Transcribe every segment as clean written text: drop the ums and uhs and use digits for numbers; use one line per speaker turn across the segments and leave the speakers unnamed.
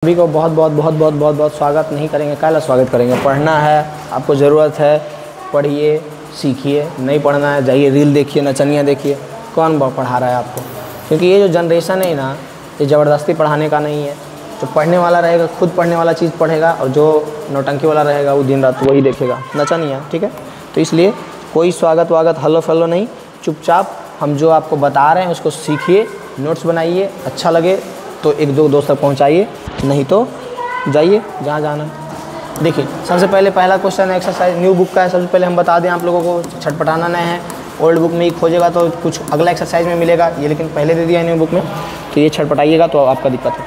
सभी को बहुत बहुत स्वागत नहीं करेंगे, काला स्वागत करेंगे। पढ़ना है, आपको ज़रूरत है, पढ़िए सीखिए। नहीं पढ़ना है जाइए रील देखिए, नचनिया देखिए। कौन पढ़ा रहा है आपको? क्योंकि ये जो जनरेशन है ना, ये ज़बरदस्ती पढ़ाने का नहीं है। जो पढ़ने वाला रहेगा खुद पढ़ने वाला चीज़ पढ़ेगा, और जो नौटंकी वाला रहेगा वो दिन रात वही देखेगा, नचनिया। ठीक है, तो इसलिए कोई स्वागत वागत हल्लो फल्लो नहीं, चुपचाप हम जो आपको बता रहे हैं उसको सीखिए, नोट्स बनाइए, अच्छा लगे तो एक दो दोस्त तक पहुँचाइए, नहीं तो जाइए जहाँ जाना। देखिए सबसे पहले पहला क्वेश्चन एक्सरसाइज न्यू बुक का है। सबसे पहले हम बता दें आप लोगों को, छटपटाना नहीं है। ओल्ड बुक में ही खोजेगा तो कुछ अगला एक्सरसाइज में मिलेगा, ये लेकिन पहले दे दिया है न्यू बुक में, तो ये छटपटाइएगा तो आपका दिक्कत है।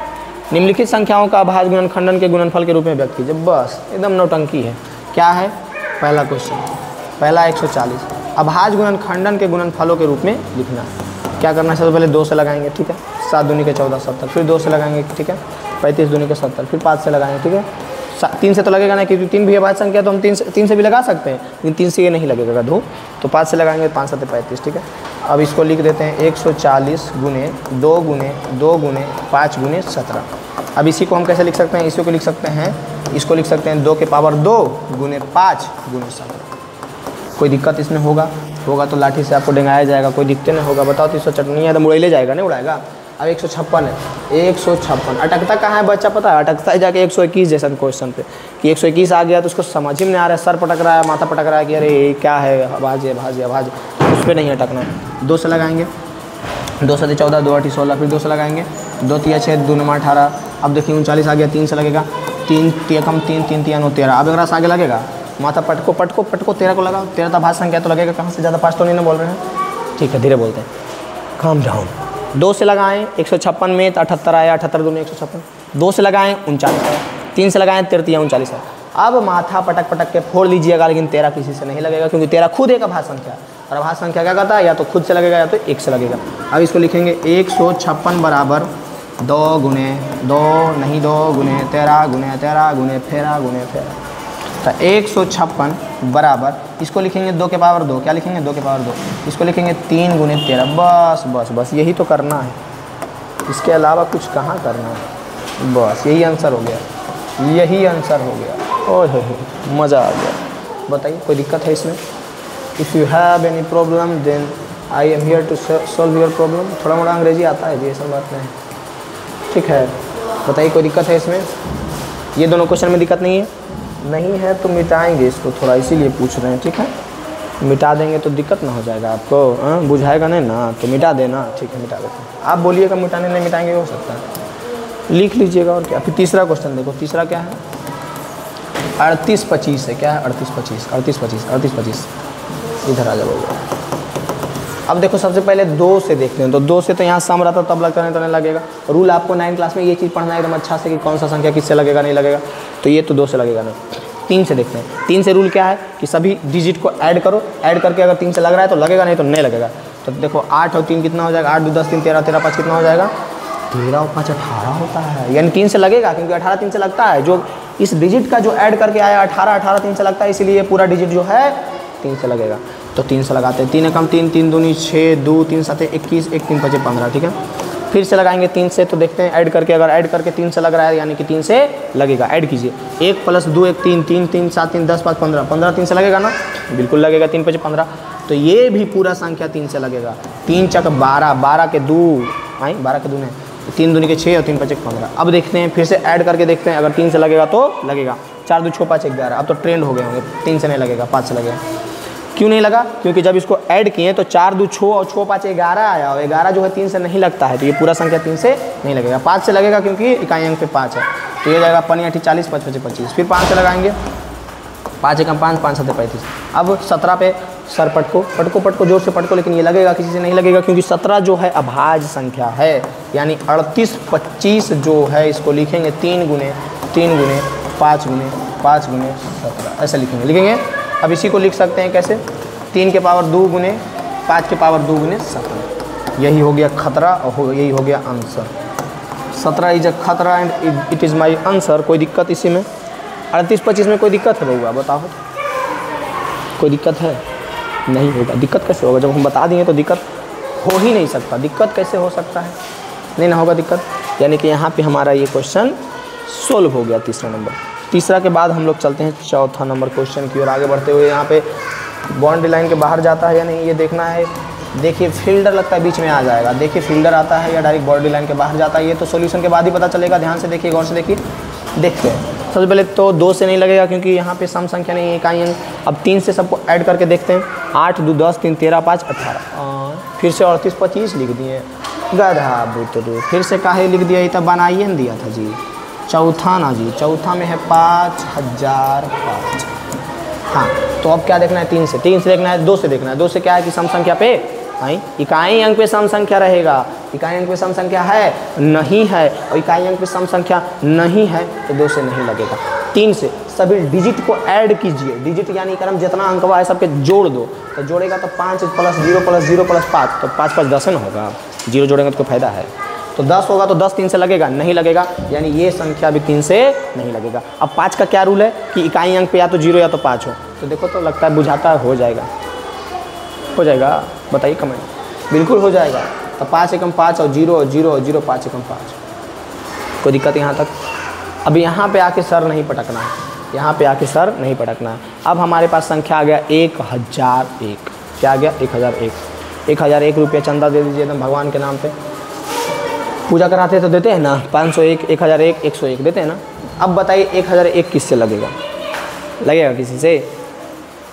निम्नलिखित संख्याओं का अभाज्य गुणनखंडन के गुणनफल के रूप में व्यक्त कीजिए। बस एकदम नौटंकी है। क्या है पहला क्वेश्चन? पहला 140 अभाज्य गुणनखंडन के गुणनफलों के रूप में लिखना है। क्या करना है? सबसे पहले 2 से लगाएंगे, ठीक है, 7 दूनी के 14 70, फिर 2 से लगाएंगे, ठीक है, 35 दूनी के 70, फिर 5 से लगाएंगे, ठीक है। 3 से तो लगेगा नहीं, क्योंकि 3 भी अभाज्य संख्या, तो हम 3 से भी लगा सकते हैं, लेकिन 3 से ये नहीं लगेगा गधू। तो 5 से लगाएंगे, 5 7 35, ठीक है। अब इसको लिख देते हैं 140 गुने 2 गुने 2 गुने 5 गुने 17। अब इसी को हम कैसे लिख सकते हैं? इसी को लिख सकते हैं, इसको लिख सकते हैं 2 के पावर 2 गुने 5 गुने 17। कोई दिक्कत इसमें होगा तो लाठी से आपको डेंगाया जाएगा, कोई दिक्कत नहीं होगा। बताओ तो 154 है तो मुड़ैले जाएगा, नहीं उड़ाएगा। अब 156 है, 156 अटकता कहाँ है बच्चा? पता है अटकता है जाके 121 जैसा क्वेश्चन पे, कि 121 आ गया तो उसको समझ ही में नहीं आ रहा है, सर पटक रहा है, माथा पटक रहा है कि अरे ये क्या है, अभाज्य अभाज्य अभाज्य। उस पर नहीं अटकना है। 2 से लगाएंगे, 2 7 14 2 8 16, फिर 2 से लगाएंगे, 2 3 6 2 9 18। अब देखिए 39 आ गया, 3 से लगेगा, 3 कम 3 3 3 9 13। अब अगर आगे लगेगा, माथा पटको 13 को लगाओ, 13 तो अभाज्य संख्या तो लगेगा कहाँ से, ज़्यादा 5 तो नहीं ना बोल रहे हैं, ठीक है, धीरे बोलते हैं, काम डाउन। 2 से लगाएं 156 में तो 78 आया, 78 दूनी 156। 2 से लगाएं 39 आया, 3 से लगाएं 33 39 है। अब माथा पटक के फोड़ लीजिएगा, लेकिन 13 किसी से नहीं लगेगा, क्योंकि 13 खुद एक अभाज्य संख्या है, और अभाज्य संख्या क्या कहता है, या तो खुद से लगेगा या तो 1 से लगेगा। अब इसको लिखेंगे 156 बराबर 2 गुने 2 नहीं 2 गुने 13 गुने 13 गुने फेरा गुने फेरा। तो 156 बराबर, इसको लिखेंगे 2 के पावर 2, क्या लिखेंगे 2 के पावर 2, इसको लिखेंगे 3 गुने 13। बस यही तो करना है, इसके अलावा कुछ कहाँ करना है। बस यही आंसर हो गया, यही आंसर हो गया। ओह मज़ा आ गया। बताइए कोई दिक्कत है इसमें? If you have any problem then I am here to solve your problem. थोड़ा मोड़ा अंग्रेजी आता है जी, ऐसा बात नहीं, ठीक है। बताइए कोई दिक्कत है इसमें? ये दोनों क्वेश्चन में दिक्कत नहीं है? नहीं है तो मिटाएंगे इसको थोड़ा, इसीलिए पूछ रहे हैं, ठीक है। मिटा देंगे तो दिक्कत ना हो जाएगा आपको, बुझाएगा नहीं ना, तो मिटा देना, ठीक है, मिटा देते हैं। आप बोलिएगा मिटाने नहीं मिटाएंगे, हो सकता है, लिख लीजिएगा और क्या। फिर तीसरा क्वेश्चन देखो, तीसरा क्या है? 38 25 है। क्या है? 38 25 इधर आ जाओगे। अब देखो सबसे पहले 2 से देखते हैं, तो 2 से तो यहाँ सम रहता तब लगता नहीं तो नहीं लगेगा। रूल आपको 9 क्लास में ये चीज़ पढ़ना है एकदम अच्छा से, कि कौन सा संख्या किससे लगेगा नहीं लगेगा, तो ये तो 2 से लगेगा नहीं। 3 से देखते हैं। 3 से रूल क्या है कि सभी डिजिट को ऐड करो, ऐड करके अगर 3 से लग रहा है तो लगेगा, नहीं तो नहीं लगेगा। तो देखो 8 और 3 कितना हो जाएगा? 8 2 10 3 13 13 5 कितना हो जाएगा? 13 और 5 18 होता है, यानी 3 से लगेगा, क्योंकि 18 3 से लगता है। जो इस डिजिट का जो ऐड करके आया 18 3 से लगता है, इसीलिए पूरा डिजिट जो है 3 से लगेगा। तो 3 से लगाते हैं। 3 कम 3 3 दूनी 6 2 3 7 21 1 3 5 15, ठीक है। फिर से लगाएंगे 3 से, तो देखते हैं ऐड करके, अगर ऐड करके 3 से लग रहा है यानी कि 3 से लगेगा। ऐड कीजिए, 1 + 2 1 3 3 3 7 3 10 5 15 15 3 से लगेगा ना, बिल्कुल लगेगा, 3 5 15। तो ये भी पूरा संख्या 3 से लगेगा। 3 चक 12 12 के 2 आई 12 के 2 नहीं, 3 दूनी के 6 और 3 5 15। अब देखते हैं, फिर से ऐड करके देखते हैं, अगर 3 से लगेगा तो लगेगा। 4 2 6 5 11। अब तो ट्रेंड हो गए होंगे, 3 से नहीं लगेगा, 5 से लगेगा। क्यों नहीं लगा? क्योंकि जब इसको ऐड किए तो 4 2 6 और 6 5 11 आया, और 11 जो है 3 से नहीं लगता है, तो ये पूरा संख्या 3 से नहीं लगेगा। 5 से लगेगा, क्योंकि इकाई अंक पे 5 है, तो ये जाएगा 5 8 40 5 5 25। फिर 5 से लगाएंगे, 5 1 5 5 7 35। अब 17 पे सर पटको जोर से पटको, लेकिन ये लगेगा, किसी से नहीं लगेगा, क्योंकि 17 जो है अभाज्य संख्या है। यानी 38 25 जो है, इसको लिखेंगे 3 गुने 5 गुने 5 गुने 17, ऐसे लिखेंगे। अब इसी को लिख सकते हैं कैसे? 3 के पावर 2 गुने 5 के पावर 2 गुने 17। यही हो गया खतरा, और यही हो गया आंसर। 17 इज अ खतरा and it is my answer. कोई दिक्कत इसी में? 38 25 में कोई दिक्कत है बउआ? बताओ, कोई दिक्कत है? नहीं होगा। दिक्कत कैसे होगा? जब हम बता देंगे तो दिक्कत हो ही नहीं सकता। दिक्कत कैसे हो सकता है? नहीं ना होगा दिक्कत। यानी कि यहाँ पे हमारा ये क्वेश्चन सोल्व हो गया तीसरा नंबर। तीसरा के बाद हम लोग चलते हैं चौथा नंबर क्वेश्चन की ओर आगे बढ़ते हुए। यहाँ पे बाउंड्री लाइन के बाहर जाता है या नहीं ये देखना है। देखिए फील्डर लगता है बीच में आ जाएगा। देखिए फील्डर आता है या डायरेक्ट बाउंड्री लाइन के बाहर जाता है, ये तो सॉल्यूशन के बाद ही पता चलेगा। ध्यान से देखिए, गौर से देखिए। देखते हैं सबसे पहले तो 2 से नहीं लगेगा क्योंकि यहाँ पे सम संख्या नहीं है, इकाई अंक। अब 3 से सबको ऐड करके देखते हैं। 8 2 10 3 13 5 18 फिर से 38 25 लिख दिए। गधा बुतरू फिर से काहे लिख दिया, ये तो बनाइए न दिया था जी। चौथा ना जी, चौथा में है 5005। हाँ तो अब क्या देखना है, 3 से देखना है, 2 से देखना है। 2 से क्या है कि सम संख्या पे इकाई अंक पे सम संख्या रहेगा। इकाई अंक पे सम संख्या है नहीं है, और इकाई अंक पे सम संख्या नहीं है तो 2 से नहीं लगेगा। 3 से सभी डिजिट को ऐड कीजिए। डिजिट यानी क्रम जितना अंकवा है सबके जोड़ दो, तो जोड़ेगा तो 5 + 0 + 0 + 5, तो 5 5 10 न होगा। 0 जोड़ेंगे तो कोई फायदा है, तो 10 होगा तो 10 3 से लगेगा, नहीं लगेगा, यानी ये संख्या भी 3 से नहीं लगेगा। अब 5 का क्या रूल है कि इकाई अंक पे या तो 0 या तो 5 हो, तो देखो तो लगता है बुझाता है हो जाएगा, बताइए कमेंट। बिल्कुल हो जाएगा। तो 5 एकम 5 और 0 0 0 5 एकम 5। कोई दिक्कत यहाँ तक? अब यहाँ पे आके सर नहीं पटकना है, यहाँ पे आके सर नहीं पटकना है। अब हमारे पास संख्या आ गया 1001। क्या आ गया? 1001। 1001 रुपये चंदा दे दीजिए एकदम भगवान के नाम पे। पूजा कराते तो देते हैं ना, 501 1001 101 देते हैं ना। अब बताइए 1001 किससे लगेगा किसी से?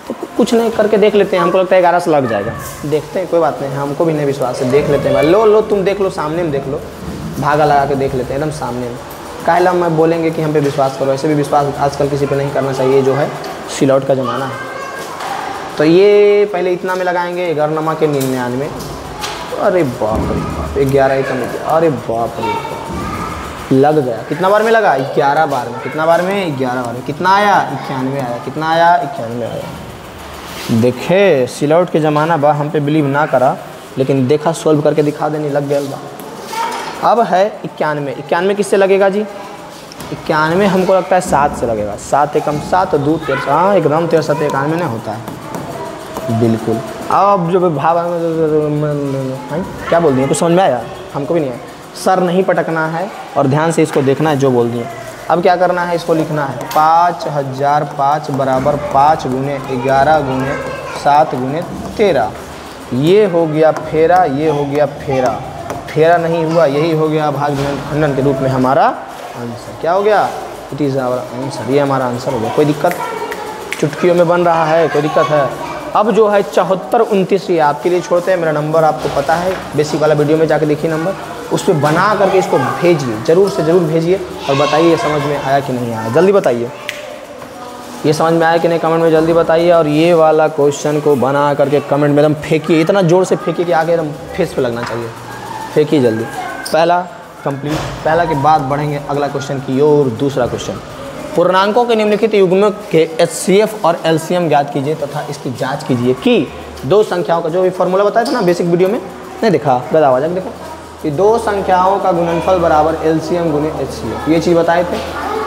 तो कुछ नहीं करके देख लेते हैं। हमको लगता है 11 से लग जाएगा। देखते हैं, कोई बात नहीं, हमको भी नहीं विश्वास है, देख लेते हैं भाई। लो तुम देख लो, सामने में देख लो, भागा लगा के देख लेते हैं एकदम सामने में। काहे मैं बोलेंगे कि हम पे विश्वास करो, ऐसे भी विश्वास आजकल किसी पे नहीं करना चाहिए, जो है सिलौट का ज़माना है। तो ये पहले इतना में लगाएंगे 11 के 99। अरे बाप रे बाप, 11 एकम, अरे बाप रे बाप, लग गया। कितना बार में लगा? 11 बार में। कितना बार में? 11 बार में। कितना आया? 91 आया। कितना आया? 91 आया। देखे सिलौट के ज़माना बा, हम पे बिलीव ना करा, लेकिन देखा सोल्व करके दिखा देने लग गया बा। अब है 91। 91 किससे लगेगा जी? 91 हमको लगता है 7 से लगेगा। 7 एकम 7 2 13। हाँ एकदम 13 91 नहीं होता है बिल्कुल। अब जो भाव क्या बोल दिए, कुछ समझ में आया? हमको भी नहीं आया। सर नहीं पटकना है और ध्यान से इसको देखना है जो बोल दिए। अब क्या करना है, इसको लिखना है 5005 बराबर 5 गुने 11 गुने 7 गुने 13। ये हो गया फेरा, ये हो गया फेरा। फेरा नहीं हुआ, यही हो गया भाग खंडन के रूप में हमारा आंसर। क्या हो गया? It is our answer. ये हमारा आंसर हो गया। कोई दिक्कत? चुटकियों में बन रहा है, कोई दिक्कत है? अब जो है 74 29 ये आपके लिए छोड़ते हैं। मेरा नंबर आपको पता है, बेसिक वाला वीडियो में जाके देखिए नंबर, उस पर बना करके इसको भेजिए, ज़रूर से ज़रूर भेजिए और बताइए समझ में आया कि नहीं आया। जल्दी बताइए ये समझ में आया कि नहीं, कमेंट में जल्दी बताइए। और ये वाला क्वेश्चन को बना करके कमेंट में एकदम फेंकिए, इतना ज़ोर से फेंकिए कि आगे एकदम फेस पे लगना चाहिए। फेंकिए जल्दी। पहला कंप्लीट, पहला के बाद बढ़ेंगे अगला क्वेश्चन की ओर। दूसरा क्वेश्चन, पूर्णांकों के निम्नलिखित युग्मों के HCF और LCM ज्ञात कीजिए तथा इसकी जांच कीजिए कि 2 संख्याओं का, जो भी फॉर्मूला बताया था ना बेसिक वीडियो में, नहीं देखा? गदा आवाज़ देखो कि 2 संख्याओं का गुणनफल बराबर LCM गुने HCF, ये चीज़ बताए थे।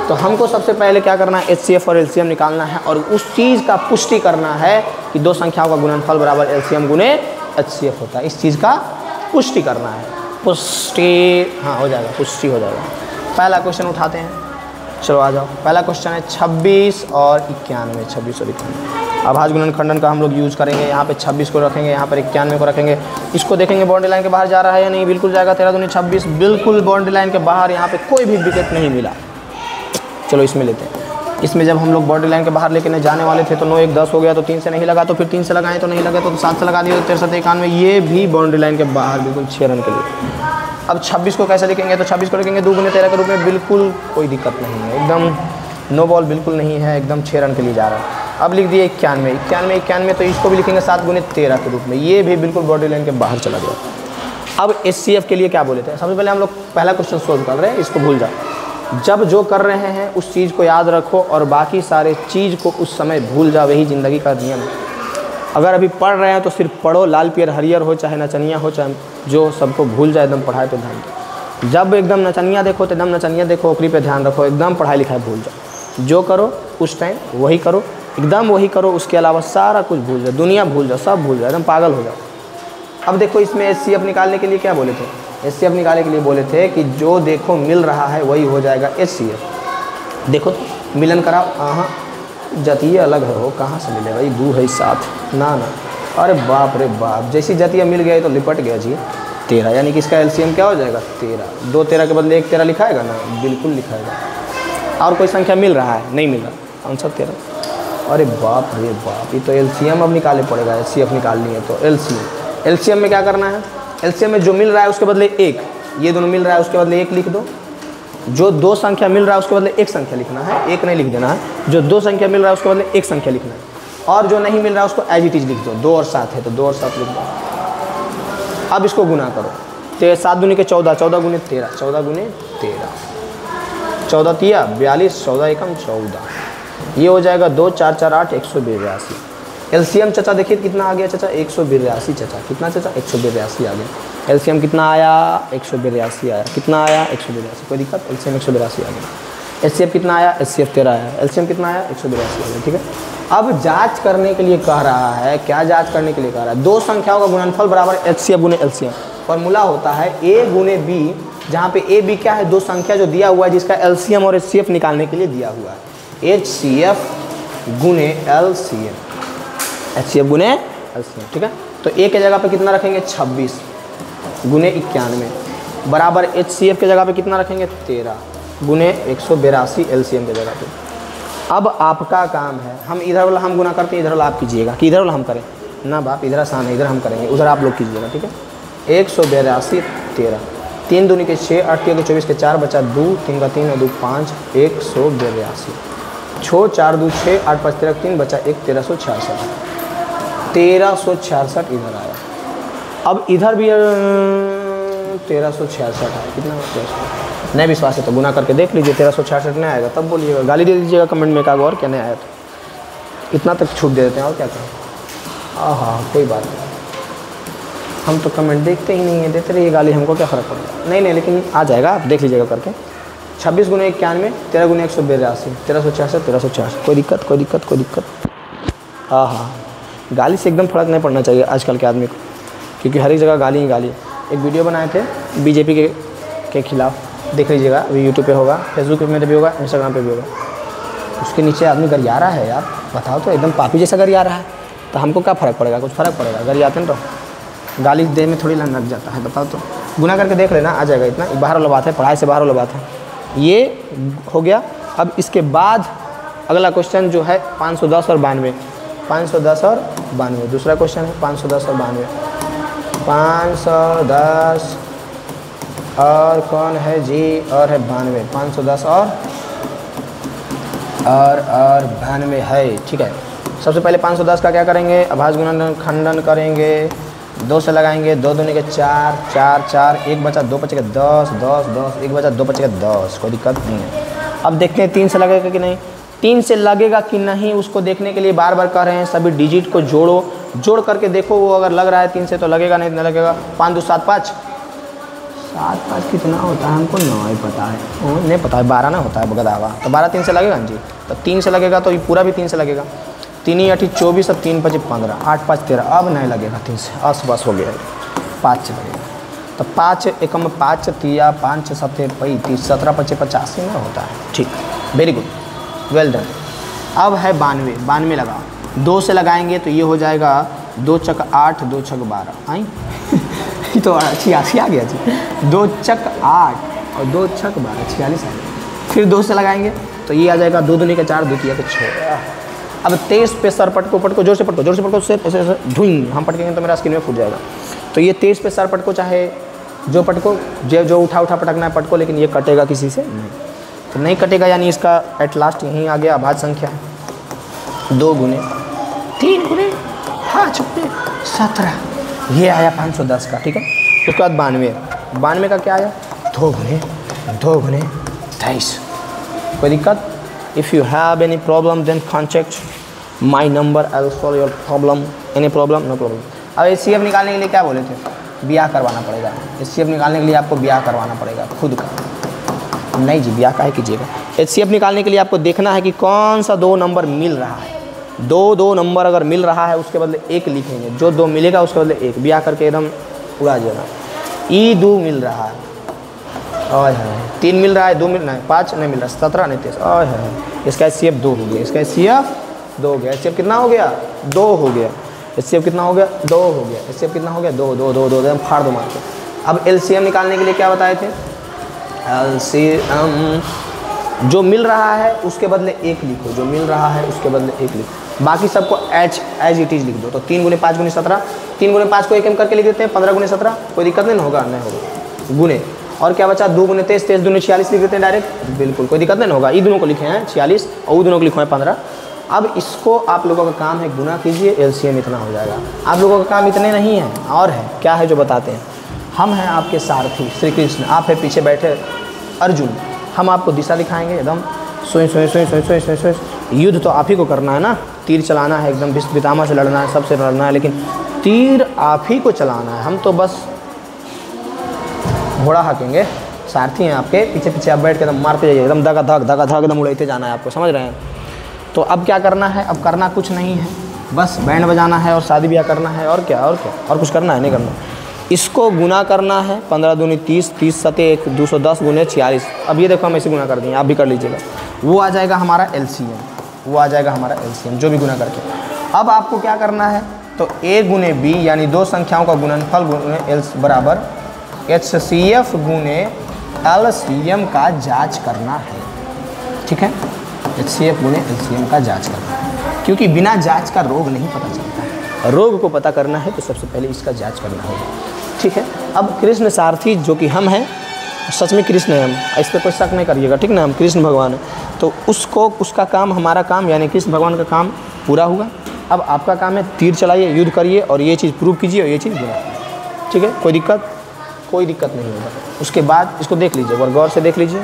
तो हमको सबसे पहले क्या करना है, HCF और LCM निकालना है और उस चीज़ का पुष्टि करना है कि 2 संख्याओं का गुणनफल बराबर LCM गुने HCF होता है। इस चीज़ का पुष्टि करना है। पुष्टि, हाँ हो जाएगा, पुष्टि हो जाएगा। पहला क्वेश्चन उठाते हैं, चलो आ जाओ। पहला क्वेश्चन है 26 और 91। 26 और 91 अभाज्य गुणन खंडन का हम लोग यूज़ करेंगे। यहाँ पे 26 को रखेंगे, यहाँ पर 91 को रखेंगे। इसको देखेंगे बाउंड्री लाइन के बाहर जा रहा है या नहीं, बिल्कुल जाएगा। 13 दूनी 26, बिल्कुल बाउंड्री लाइन के बाहर, यहाँ पे कोई भी विकेट नहीं मिला। चलो इसमें लेते हैं। इसमें जब हम लोग बाउंड्री लाइन के बाहर लेके जाने वाले थे तो 9 1 10 हो गया, तो 3 से नहीं लगा, तो फिर 3 से लगाएं तो नहीं लगा, तो 7 से लगा दिए, 63 91। ये भी बाउंड्री लाइन के बाहर, बिल्कुल 6 रन के लिए। अब 26 को कैसे लिखेंगे, तो 26 को लिखेंगे 2 गुने 13 के रूप में, बिल्कुल कोई दिक्कत नहीं है, एकदम नो बॉल बिल्कुल नहीं है, एकदम 6 रन के लिए जा रहा है। अब लिख दिए 91, तो इसको भी लिखेंगे 7 गुने 13 के रूप में, ये भी बिल्कुल बाउंड्री लाइन के बाहर चला गया। अब HCF के लिए क्या बोले थे, सबसे पहले हम लोग पहला क्वेश्चन सोल्व कर रहे हैं, इसको भूल जाओ। जब जो कर रहे हैं उस चीज़ को याद रखो और बाकी सारे चीज़ को उस समय भूल जाओ, यही ज़िंदगी का नियम है। अगर अभी पढ़ रहे हैं तो सिर्फ पढ़ो, लाल पियर हरियर हो चाहे नचनिया हो, चाहे जो सबको भूल जाए, एकदम पढ़ाई पे ध्यान दो। जब एकदम नचनिया देखो तो एकदम नचनिया देखो, ओकरी पे ध्यान रखो, एकदम पढ़ाई लिखाई भूल जाओ। जो करो उस टाइम वही करो, एकदम वही करो, उसके अलावा सारा कुछ भूल जाओ, दुनिया भूल जाओ, सब भूल जाओ, एकदम पागल हो जाओ। अब देखो इसमें HCF निकालने के लिए क्या बोले थे, HCF निकालने के लिए बोले थे कि जो देखो मिल रहा है वही हो जाएगा HCF। देखो तो मिलन कराओ। हाँ जतिये अलग है, हो कहाँ से मिलेगा, ये 2 है 7 ना ना। अरे बाप रे बाप, जैसी जतिया मिल गया तो लिपट गया जी। 13 यानी कि इसका एलसीएम क्या हो जाएगा 13। 2 13 के बदले 1 13 लिखाएगा ना, बिल्कुल लिखाएगा। और कोई संख्या मिल रहा है, नहीं मिल रहा, आंसर 13। अरे बाप रे बाप, ये तो एलसीएम अब निकाले पड़ेगा, एचसीएफ निकालनी है तो एलसीएम में क्या करना है, एलसीएम में जो मिल रहा है उसके बदले 1, ये दोनों मिल रहा है उसके बदले 1 लिख दो। जो 2 संख्या मिल रहा है उसके बदले 1 संख्या लिखना है, 1 नहीं लिख देना है। जो 2 संख्या मिल रहा है उसके बदले 1 संख्या लिखना है, और जो नहीं मिल रहा है उसको एज इट इज लिख दो। 2 और 7 है तो 2 और 7 लिख दो। अब इसको गुना करो, 7 दूनी के 14, 14 गुने 13, 14 गुने 13, 14 तिया 42, 14 एकम 14, ये हो जाएगा 2 4 4 8 182। एलसीएम चाचा देखिए कितना आ गया चाचा, 182 चाचा, कितना चाचा 182 आ गया। एलसीएम कितना आया 182 आया, कितना आया 182, कोई दिक्कत, एलसीएम 182 आ गया। एचसीएफ कितना आया, एचसीएफ 13 आया, एलसीएम कितना आया 182 आ गया। ठीक है, अब जांच करने के लिए कह रहा है, क्या जांच करने के लिए कह रहा है, 2 संख्याओं का गुणनफल बराबर एचसीएफ गुने एलसीएम। फॉर्मूला होता है ए गुने बी, जहाँ पे ए बी क्या है, 2 संख्या जो दिया हुआ है जिसका एलसीएम और एचसीएफ निकालने के लिए दिया हुआ है, एचसीएफ गुने एलसीएम, एचसीएफ गुने एलसीएम। ठीक है, तो ए के जगह पे कितना रखेंगे 26 गुने 91 बराबर एचसीएफ के जगह पे कितना रखेंगे 13 गुने 182 एलसीएम के जगह पे। अब आपका काम है, हम इधर वाला हम गुना करते हैं, इधर वाला आप कीजिएगा, कि इधर वाला हम करें ना बाप, इधर आसान है, इधर हम करेंगे, उधर आप लोग कीजिएगा। ठीक है, 182 13, 3 दूनी के 6, 8 के 24 के 4 बचा 2, 3 का 3 और 2 5, 182, 6 4 2 6, 8 5 13 3 बचा 1, 1366, 1366 इधर आया। अब इधर भी 1366 है, कितना नहीं विश्वास है तो गुना करके देख लीजिए, 1366 नहीं आएगा तब बोलिएगा, गाली दे दीजिएगा कमेंट में, का और क्या नहीं आया तो इतना तक छूट दे देते हैं और क्या करें। हाँ कोई बात नहीं, हम तो कमेंट देखते ही नहीं है, देते रहिए गाली, हमको क्या फ़र्क पड़ेगा। नहीं नहीं लेकिन आ जाएगा, आप देख लीजिएगा करके। 26 गुने 91, 13 गुने 182, 1366 1366, कोई दिक्कत कोई दिक्कत कोई दिक्कत। हाँ गाली से एकदम फ़र्क नहीं पड़ना चाहिए आजकल के आदमी को, क्योंकि हर एक जगह गाली ही गाली। एक वीडियो बनाए थे बीजेपी के खिलाफ, देख लीजिएगा, अभी यूट्यूब पे होगा, फेसबुक में भी होगा, इंस्टाग्राम पे भी होगा। उसके नीचे आदमी गरिया रहा है यार, बताओ तो, एकदम पापी जैसा गरिया रहा है, तो हमको क्या फ़र्क पड़ेगा, कुछ फ़र्क पड़ेगा, गरियाते हैं तो गाली देह में थोड़ी लग जाता है, बताओ तो। गुना करके देख लेना, आ जाएगा इतना, बाहर वाला बात है, पढ़ाई से बाहर वाला बात है। ये हो गया। अब इसके बाद अगला क्वेश्चन जो है 510 और 92, 510 और 92 दूसरा क्वेश्चन है, 510 और 92, 510 और कौन है जी, और है 92, 510 और 92 है। ठीक है, सबसे पहले 510 का क्या करेंगे, अभाज्य गुणन खंडन करेंगे, 2 से लगाएंगे, 2 दूनी के 4 4 4, 1 बचा 2 बचेगा 10 10 10, 1 बचा 2 बचेगा 10, कोई दिक्कत नहीं है। अब देखते हैं 3 से लगेगा कि नहीं, 3 से लगेगा कि नहीं उसको देखने के लिए बार बार कह रहे हैं, सभी डिजिट को जोड़ो, जोड़ करके देखो, वो अगर लग रहा है 3 से तो लगेगा, नहीं तो लगेगा। 5 2 7 5, 7 5 कितना होता है हमको नहीं पता है, नहीं पता है, 12 ना होता है बगदावा, तो 12 3 से लगेगा जी, तो 3 से लगेगा तो ये पूरा भी 3 से लगेगा, 3 8 24 और 3 5 15, 8 5 13, अब नहीं लगेगा 3 से, आस पास हो गया है, 5 से लगेगा, तो 5 एकम 5 तिया 5 7 35, 17 5 85 में होता है। ठीक, वेरी गुड, वेल डन। अब है 92, 92 लगाओ, 2 से लगाएंगे तो ये हो जाएगा 2 चक 8 2 छक 12, आई तो 86 आ गया जी, 2 चक 8 और 2 छक 12, 46 आ गया। फिर 2 से लगाएंगे तो ये आ जाएगा 2 दूनी के 4 2 तिया के 6। अब 23 पे सर पटको, जोर से पटको, जोर से पटको, से ऐसे ढूंढ, हम पटकेंगे तो मेरा स्क्रीन में फूट जाएगा। तो ये 23 पे सर पटको, चाहे जो पटको, जो उठा पटकना है पटको, लेकिन ये कटेगा किसी से नहीं, तो नहीं कटेगा, यानी इसका एट लास्ट यहीं आ गया, अभाज्य संख्या है। 2 गुने 3 गुने 5 पे 17, ये आया 510 का। ठीक है, उसके बाद 92 का क्या आया, 2 गुने 23, कोई दिक्कत। If you have any problem then contact my number, I will solve your problem. Any problem? No problem. अब एचसीएफ निकालने के लिए क्या बोले थे, ब्याह करवाना पड़ेगा। एचसीएफ निकालने के लिए आपको ब्याह करवाना पड़ेगा खुद का, नहीं जी ब्याह काहे कीजिएगा। एचसीएफ निकालने के लिए आपको देखना है कि कौन सा 2 नंबर मिल रहा है, 2 नंबर अगर मिल रहा है उसके बदले 1 लिखेंगे, जो 2 मिलेगा उसके बदले 1, ब्याह करके एकदम उड़ा जाएगा। ई 2 मिल रहा है ओए है 3 मिल रहा है, 2 मिल रहा है, 5 नहीं मिल रहा, 17 नहीं 23, ओए है। इसका HCF 2 हो गया, इसका HCF 2 हो गया। HCF कितना हो गया? 2 हो गया। HCF कितना हो गया? 2 हो गया। HCF कितना हो गया? 2 2 2 2 फाड़ दो मार के। अब LCM निकालने के लिए क्या बताए थे? LCM जो मिल रहा है उसके बदले 1 लिखो, जो मिल रहा है उसके बदले 1 लिखो, बाकी सबको एज इट इज लिख दो। तो 3 गुने 5 गुने 17, 3 गुने 5 को 1 करके लिख देते हैं, 15 गुने 17, कोई दिक्कत नहीं होगा, नहीं होगा गुने। और क्या बचा? 2 गुने 23, 23 दूने 46 लिख देते हैं डायरेक्ट, बिल्कुल कोई दिक्कत नहीं होगा। ये दोनों को लिखे हैं 46 और वो दोनों को लिखे हैं 15। अब इसको आप लोगों का काम है गुना कीजिए, LCM इतना हो जाएगा। आप लोगों का काम इतने नहीं है, और है क्या है जो बताते हैं। हम हैं आपके सारथी श्री कृष्ण, आप है पीछे बैठे अर्जुन, हम आपको दिशा दिखाएंगे एकदम सोई सोई सोई सोई सोई सोई सोई। युद्ध तो आप ही को करना है ना, तीर चलाना है, एकदम भीष्म पितामह से लड़ना है, सबसे लड़ना है, लेकिन तीर आप ही को चलाना है। हम तो बस घोड़ा हाँकेंगे, सारथी हैं आपके, पीछे पीछे आप बैठ के एकदम मारते जाइए, एकदम धका धक एकदम उड़ाते जाना है आपको, समझ रहे हैं। तो अब क्या करना है? अब करना कुछ नहीं है, बस बैंड बजाना है और शादी ब्याह करना है, और क्या और कुछ करना है नहीं करना। इसको गुना करना है, 15 दूनी 30, 30 सते 1, 210 गुने 46। अब ये देखो हम ऐसे गुना कर दिए, आप भी कर लीजिएगा, वो आ जाएगा हमारा LCM, वो आ जाएगा हमारा LCM जो भी गुना करके। अब आपको क्या करना है? तो A गुने B यानी 2 संख्याओं का गुणनफल गुने L बराबर HCF गुने LCM का जांच करना है, ठीक है। HCF गुने LCM का जांच करना है, क्योंकि बिना जांच का रोग नहीं पता चलता है। रोग को पता करना है तो सबसे पहले इसका जांच करना होगा, ठीक है। अब कृष्ण सारथी जो कि हम हैं, सच में कृष्ण है हम, इस पर कोई शक नहीं करिएगा, ठीक ना, हम कृष्ण भगवान हैं। तो उसको उसका काम, हमारा काम यानी कृष्ण भगवान का काम पूरा हुआ। अब आपका काम है तीर चलाइए, युद्ध करिए और ये चीज़ प्रूव कीजिए और ये चीज़ गुना, ठीक है। कोई दिक्कत नहीं होगा। उसके बाद इसको देख लीजिए, और गौर से देख लीजिए,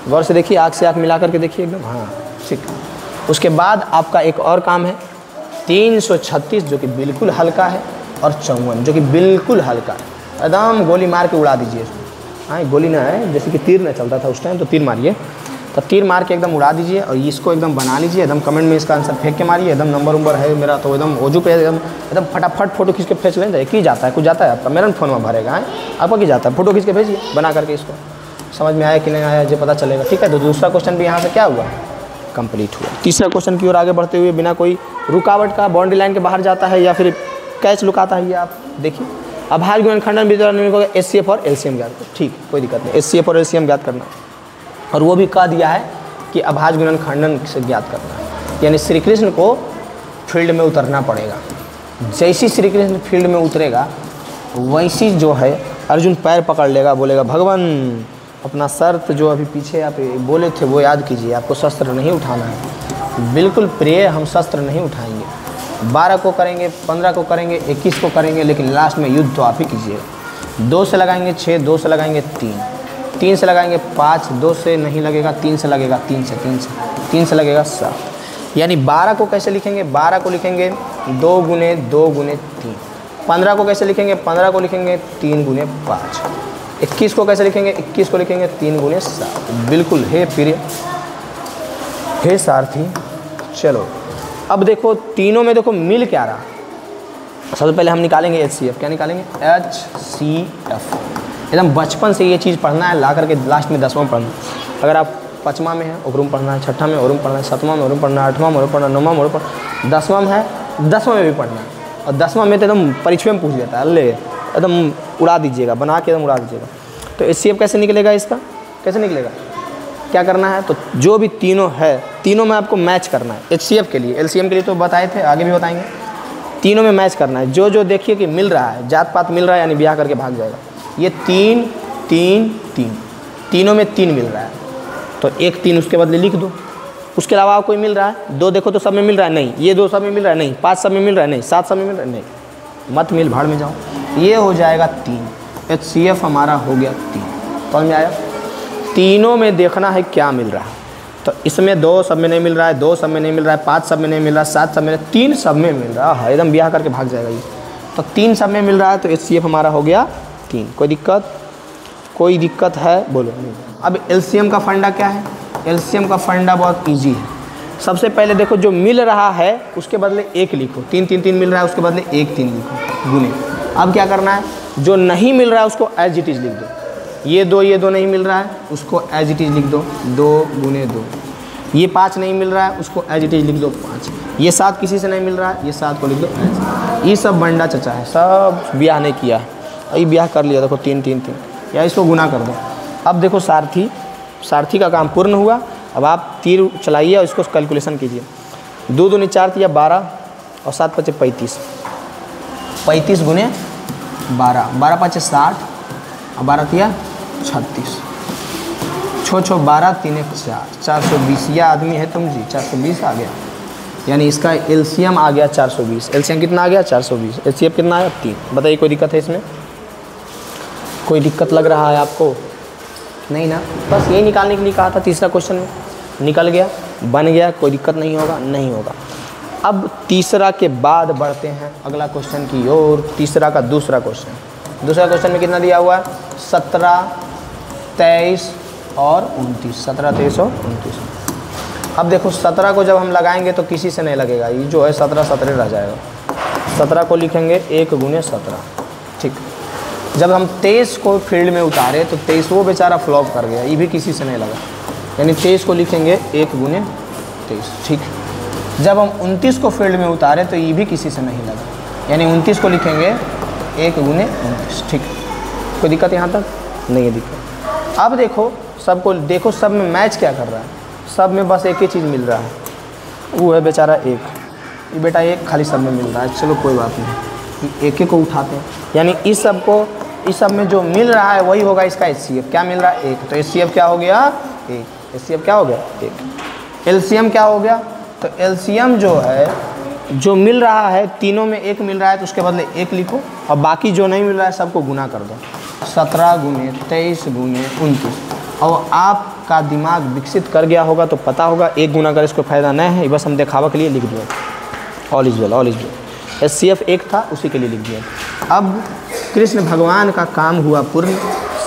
गौर से देखिए, आँख से आँख मिला करके देखिए एकदम, हाँ ठीक। उसके बाद आपका एक और काम है, 336 जो कि बिल्कुल हल्का है, और 54 जो कि बिल्कुल हल्का है, एकदम गोली मार के उड़ा दीजिए इसको। हाँ गोली ना है, जैसे कि तीर ना चलता था उस टाइम, तो तीर मारिए, तो तीर मार के एकदम उड़ा दीजिए और इसको एकदम बना लीजिए। एकदम कमेंट में इसका आंसर फेंक के मारिए, एकदम नंबर है मेरा, तो एकदम ओजू पे एकदम फटाफट फोटो खींच के भेज लें। की जाता है, कुछ जाता है आपका, मेरा फ़ोन में भरेगा है आपका, की जाता है, फोटो खींच के भेजिए बना करके। इसको समझ में आया कि नहीं आया ये पता चलेगा, ठीक है। तो दूसरा क्वेश्चन भी यहाँ से क्या हुआ? कंप्लीट हुआ। तीसरा क्वेश्चन की ओर आगे बढ़ते हुए बिना कोई रुकावट का बाउंड्री लाइन के बाहर जाता है या फिर कैच लुकाता है, ये आप देखिए। अभाज्य गुणनखंडन विधि द्वारा निम्नलिखित को HCF और LCM ज्ञात करो, ठीक, कोई दिक्कत नहीं, HCF और LCM ज्ञात करना। और वो भी कह दिया है कि अभाज्य गुणनखंडन से ज्ञात करना है, यानी श्री कृष्ण को फील्ड में उतरना पड़ेगा। जैसी श्री कृष्ण फील्ड में उतरेगा वैसी जो है अर्जुन पैर पकड़ लेगा, बोलेगा भगवान अपना शर्त जो अभी पीछे आप बोले थे वो याद कीजिए, आपको शस्त्र नहीं उठाना है, बिल्कुल प्रिय, हम शस्त्र नहीं उठाएंगे। 12 को करेंगे, 15 को करेंगे, 21 को करेंगे, लेकिन लास्ट में युद्ध तो आप ही कीजिएगा। 2 से लगाएंगे 6, 2 से लगाएंगे 3, 3 से लगाएंगे 5, 2 से नहीं लगेगा, 3 से लगेगा, 3 से लगेगा 7। यानी 12 को कैसे लिखेंगे? 12 को लिखेंगे 2 गुने 2 गुने 3। 15 को कैसे लिखेंगे? 15 को लिखेंगे 3 गुने 5। 21 को कैसे लिखेंगे? 21 को लिखेंगे 3 गुने 7। बिल्कुल हे प्रिय, हे सारथी। चलो अब देखो तीनों में देखो मिल क्या रहा। सबसे पहले हम निकालेंगे HCF। क्या निकालेंगे? HCF। एकदम बचपन से ये चीज़ पढ़ना है, ला करके लास्ट में 10वां पढ़ना। अगर आप 5वां में है ओकरूम पढ़ना है, 6ठा में ओकरूम पढ़ना है, 7वां में ओकरूम पढ़ना है, 8वां में ओकरूम पढ़ना है, 9वां में ओकरूम पढ़ना है, 10वां में है 10वां में भी पढ़ना है। और 10वां में तो एकदम परीक्षा में पूछ लेता है, अल्ले एकदम उड़ा दीजिएगा, बना के एकदम उड़ा दीजिएगा। तो HCF कैसे निकलेगा? इसका कैसे निकलेगा? क्या करना है? तो जो भी तीनों है, तीनों में आपको मैच करना है। HCF के लिए, LCM के लिए तो बताए थे, आगे भी बताएंगे। तीनों में मैच करना है, जो जो देखिए कि मिल रहा है, जात पात मिल रहा है यानी ब्याह करके भाग जाएगा। ये 3 3 3, तीनों में 3 मिल रहा है तो एक 3 उसके बदले लिख दो। उसके अलावा कोई मिल रहा है? 2 देखो तो सब में मिल रहा है, नहीं। ये 2 सब में मिल रहा है, नहीं। 5 सब में मिल रहा है, नहीं। 7 सब में मिल रहा है, नहीं। मत मिल, भाड़ में जाओ। ये हो जाएगा 3। HCF हमारा हो गया 3। समझ में आया? तीनों में देखना है क्या मिल रहा है। तो इसमें 2 सब में नहीं मिल रहा है, 2 सब में नहीं मिल रहा है, 5 सब में नहीं मिल रहा है, 7 सब में, 3 सब में मिल रहा है। एकदम ब्याह करके भाग जाएगा ये। तो 3 सब में मिल रहा है तो HCF हमारा हो गया 3। कोई दिक्कत? कोई दिक्कत है? बोलो। अब LCM का फंडा क्या है? LCM का फंडा बहुत ईजी है। सबसे पहले देखो जो मिल रहा है उसके बदले 1 लिखो। 3 3 3 मिल रहा है उसके बदले 1 3 लिखो गुने। अब क्या करना है? जो नहीं मिल रहा है उसको एज इट इज लिख दो। ये दो नहीं मिल रहा है, उसको एज इट इज लिख दो 2 गुने 2। ये 5 नहीं मिल रहा है, उसको एज इट इज लिख दो 5। ये 7 किसी से नहीं मिल रहा है, ये 7 को लिख दो ऐसे। ये सब बंडा चचा है, सब ब्याह नहीं किया है, ये ब्याह कर लिया, देखो 3 3 3, या इसको गुना कर दो। अब देखो सारथी का काम पूर्ण हुआ। अब आप तीर चलाइए और इसको कैलकुलेशन कीजिए। 2 दूनी 4 तिया 12 और 7 पचे 35, 35 गुने 12, 12 पचे 60 और 12 तिया 36, 6 12 3 1 4, 420। यह आदमी है तुम जी, 420 आ गया, यानी इसका एलसीएम आ गया 420। एलसीएम कितना आ गया 420, एलसीएम कितना आया 3। बताइए कोई दिक्कत है इसमें? कोई दिक्कत लग रहा है आपको? नहीं ना, बस यही निकालने के लिए कहा था। तीसरा क्वेश्चन में निकल गया, बन गया, कोई दिक्कत नहीं होगा, नहीं होगा। अब तीसरा के बाद बढ़ते हैं अगला क्वेश्चन की ओर। तीसरा का दूसरा क्वेश्चन में कितना दिया हुआ है? 17, 23 और 29, 17, 23 और 29। अब देखो 17 को जब हम लगाएंगे तो किसी से नहीं लगेगा, ये जो है 17 17 रह जाएगा। 17 को लिखेंगे 1 गुने 17, ठीक। जब हम 23 को फील्ड में उतारे तो 23 वो बेचारा फ्लॉप कर गया, ये भी किसी से नहीं लगा, यानी 23 को लिखेंगे 1 गुने 23, ठीक। जब हम 29 को फील्ड में उतारे तो ये भी किसी से नहीं लगा, यानी 29 को लिखेंगे 1 गुने 29, ठीक। कोई दिक्कत यहाँ तक? नहीं है दिक्कत। अब देखो सबको, देखो सब में मैच क्या कर रहा है, सब में बस एक ही चीज़ मिल रहा है, वो है बेचारा 1। ये बेटा 1 खाली सब में मिल रहा है, चलो कोई बात नहीं, एक को उठाते हैं। यानी इस सब में जो मिल रहा है वही होगा इसका HCF। क्या मिल रहा है? 1। तो HCF क्या हो गया? 1। HCF क्या हो गया? 1। LCM क्या हो गया? तो LCM जो है, जो मिल रहा है तीनों में 1 मिल रहा है तो उसके बदले 1 लिखो, और बाकी जो नहीं मिल रहा है सबको गुना कर दो। 17 गुने 23 गुने 29। और आपका दिमाग विकसित कर गया होगा तो पता होगा 1 गुना कर इसको फ़ायदा नहीं है, बस हम दिखावा के लिए लिख दिया। All is well, all is well. HCF 1 था, उसी के लिए लिख दिया। अब कृष्ण भगवान का काम हुआ पूर्ण,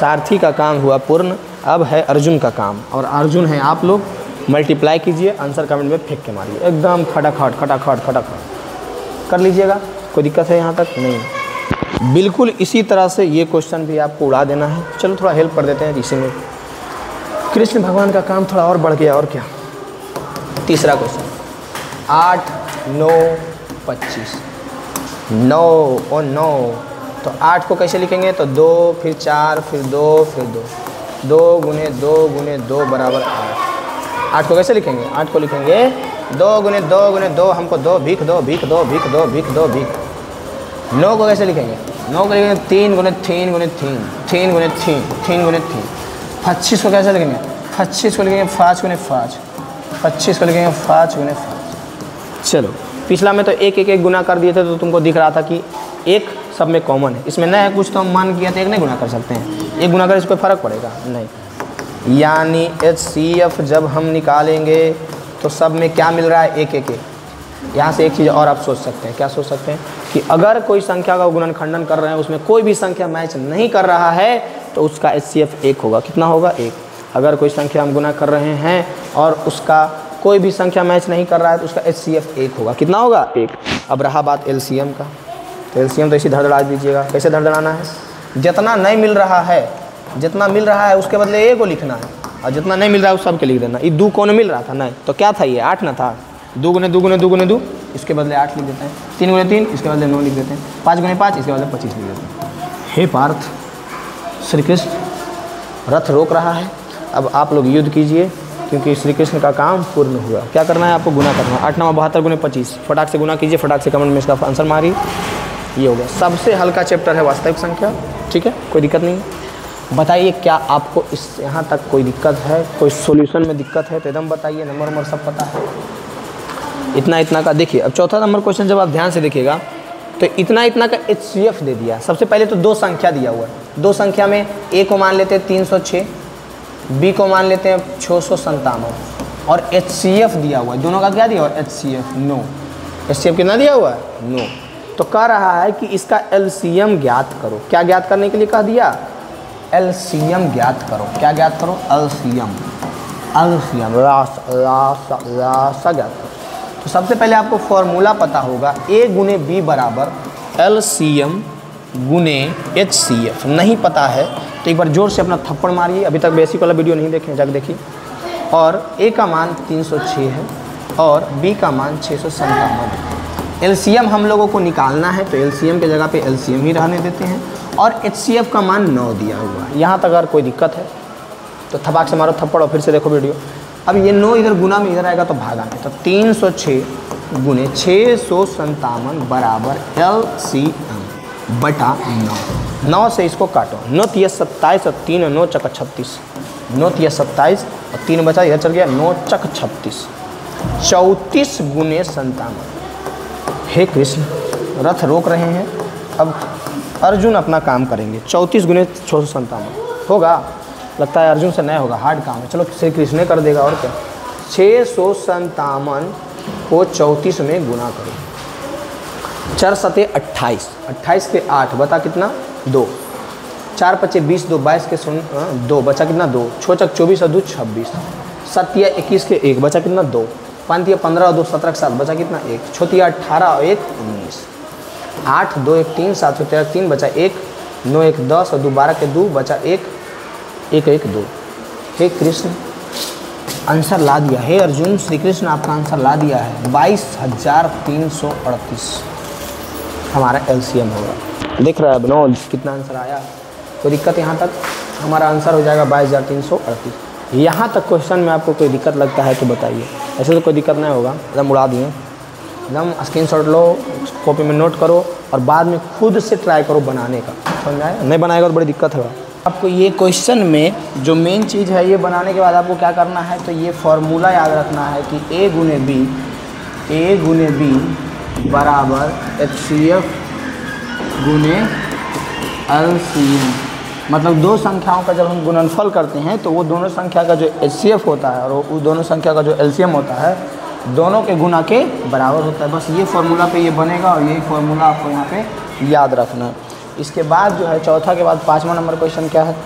सारथी का काम हुआ पूर्ण, अब है अर्जुन का काम। और अर्जुन है आप लोग, मल्टीप्लाई कीजिए, आंसर कमेंट में फेंक के मारिए, एकदम खटाखट खटाखट खटाखट कर लीजिएगा। कोई दिक्कत है यहाँ तक? नहीं। बिल्कुल इसी तरह से ये क्वेश्चन भी आपको उड़ा देना है। चलो थोड़ा हेल्प कर देते हैं इसी में। कृष्ण भगवान का काम थोड़ा और बढ़ गया, और क्या। तीसरा क्वेश्चन, 8 9 25, 9 और 9, तो 8 को कैसे लिखेंगे? तो 2 फिर 4 फिर 2 फिर 2, 2 गुने 2 गुने 2 बराबर 8। 8 को कैसे लिखेंगे? 8 को लिखेंगे 2 गुने 2 गुने 2, हमको 2 भीख दो भीख दो भीख दो भीख दो भीख। 9 को कैसे लिखेंगे? 9 को लिखेंगे 3 गुने 3 गुने 3, 3 गुने 3, 3 गुने 3। 25 को कैसे लिखेंगे? 25 को लिखेंगे 5 गुने 5, 25 को लिखेंगे 5 गुने 5। चलो, पिछला में तो एक एक गुना कर दिए थे तो तुमको दिख रहा था कि 1 सब में कॉमन है, इसमें नया कुछ तो हम मान किया तो 1 नहीं गुना कर सकते हैं, 1 गुना कर इस पर फ़र्क पड़ेगा नहीं। यानी HCF जब हम निकालेंगे तो सब में क्या मिल रहा है? 1 1 1। यहाँ से एक चीज़ और आप सोच सकते हैं, क्या सोच सकते हैं कि अगर कोई संख्या का गुणनखंडन कर रहे हैं, उसमें कोई भी संख्या मैच नहीं कर रहा है तो उसका HCF 1 होगा। कितना होगा? 1। अगर कोई संख्या हम गुना कर रहे हैं और उसका कोई भी संख्या मैच नहीं कर रहा है तो उसका HCF 1 होगा। कितना होगा? 1। अब रहा बात LCM का, तो LCM तो इसी धड़धड़ा दीजिएगा। कैसे धड़धड़ाना है? जितना नहीं मिल रहा है, जितना मिल रहा है उसके बदले 1 को लिखना है, और जितना नहीं मिल रहा है उस सब के लिख देना। ये 2 कौन मिल रहा था? नहीं, तो क्या था ये? 8 ना था। 2 गुने 2 गुने 2 गुने 2, इसके बदले 8 लिख देते हैं। 3 गुने 3, इसके बदले 9 लिख देते हैं। 5 गुने 5, इसके बदले 25 लिख देते हैं। हे पार्थ, श्री कृष्ण रथ रोक रहा है, अब आप लोग युद्ध कीजिए, क्योंकि श्री कृष्ण का काम पूर्ण हुआ। क्या करना है आपको? गुना करना है। 8 9 72 गुने 25, फटाक से गुना कीजिए, फटाक से कमेंट में इसका आंसर मारिए। ये हो गया। सबसे हल्का चैप्टर है वास्तविक संख्या, ठीक है, कोई दिक्कत नहीं है। बताइए क्या आपको इस यहाँ तक कोई दिक्कत है? कोई सॉल्यूशन में दिक्कत है तो एकदम बताइए, नंबर सब पता है। इतना का देखिए। अब चौथा नंबर क्वेश्चन जब आप ध्यान से देखिएगा तो इतना का HCF दे दिया। सबसे पहले तो 2 संख्या दिया हुआ है। 2 संख्या में A को मान लेते हैं 306, B को मान लेते हैं 657, और HCF दिया हुआ है। दोनों का क्या दिया हुआ है? HCF 9। HCF कितना दिया हुआ है? 9। तो कह रहा है कि इसका LCM ज्ञात करो। क्या ज्ञात करने के लिए कह दिया? LCM ज्ञात करो। क्या ज्ञात करो? LCM रासा ज्ञात करो। तो सबसे पहले आपको फॉर्मूला पता होगा, A गुने B बराबर LCM गुने HCF। नहीं पता है तो एक बार जोर से अपना थप्पड़ मारिए, अभी तक बेसिक वाला वीडियो नहीं देखे जाके देखिए। और ए का मान 306 है और बी का मान 657। एलसीएम हम लोगों को निकालना है, तो एलसीएम की जगह पे एलसीएम ही रहने देते हैं। और एचसीएफ का मान 9 दिया हुआ है। यहाँ तक अगर कोई दिक्कत है तो थपाक से मारो थप्पड़ और फिर से देखो वीडियो। अब ये 9 इधर गुना में इधर आएगा तो भागा में, तो 306 गुने 657 बराबर एलसीएम बटा 9। 9 से इसको काटो, 9 तिया 27 और 3 9 चक 36, 9 तिया 27 और 3 बचा इधर चल गया 9 चक 36, 34 गुने 57। हे कृष्ण, रथ रोक रहे हैं, अब अर्जुन अपना काम करेंगे। 34 गुने 657 होगा, लगता है अर्जुन से नहीं होगा, हार्ड काम है। चलो श्री कृष्ण कर देगा और क्या। 657 को 34 में गुना करो, 4 सते 28, 28 के 8 बता कितना 2, 4 पचे 20, 2 22 के 2 बचा कितना 2, 6 चक 24 और 2 26, 7 या 21 के 1 बचा कितना 2, 5 या 15 और 2 17 के 7 बचा कितना 1, 6 या 18 और 1 19, 8 2 1 3 7 13 3 बचा 1, 9 1 10 और 2 12 के 2 बचा 1 1 1 2। हे कृष्ण आंसर ला दिया। हे अर्जुन, श्री कृष्ण आपका आंसर ला दिया है, 22,338 हमारा एलसीएम होगा। दिख रहा है बनोज कितना आंसर आया। कोई दिक्कत यहाँ तक? हमारा आंसर हो जाएगा 22,338। यहाँ तक क्वेश्चन में आपको कोई दिक्कत लगता है तो बताइए, ऐसे तो कोई दिक्कत नहीं होगा। एकदम उड़ा दिए, एकदम स्क्रीनशॉट लो, कॉपी में नोट करो और बाद में खुद से ट्राई करो बनाने का। समझ आया? नहीं बनाएगा तो बड़ी दिक्कत होगा आपको। ये क्वेश्चन में जो मेन चीज़ है, ये बनाने के बाद आपको क्या करना है, तो ये फॉर्मूला याद रखना है कि ए गुने बी बराबर HCF गुने LCM। मतलब दो संख्याओं का जब हम गुणनफल करते हैं तो वो दोनों संख्या का जो HCF होता है और वो दोनों संख्या का जो LCM होता है, दोनों के गुना के बराबर होता है। बस ये फॉर्मूला पे ये बनेगा और यही फॉर्मूला आपको यहाँ पे याद रखना है। इसके बाद जो है चौथा के बाद 5वां नंबर क्वेश्चन क्या है,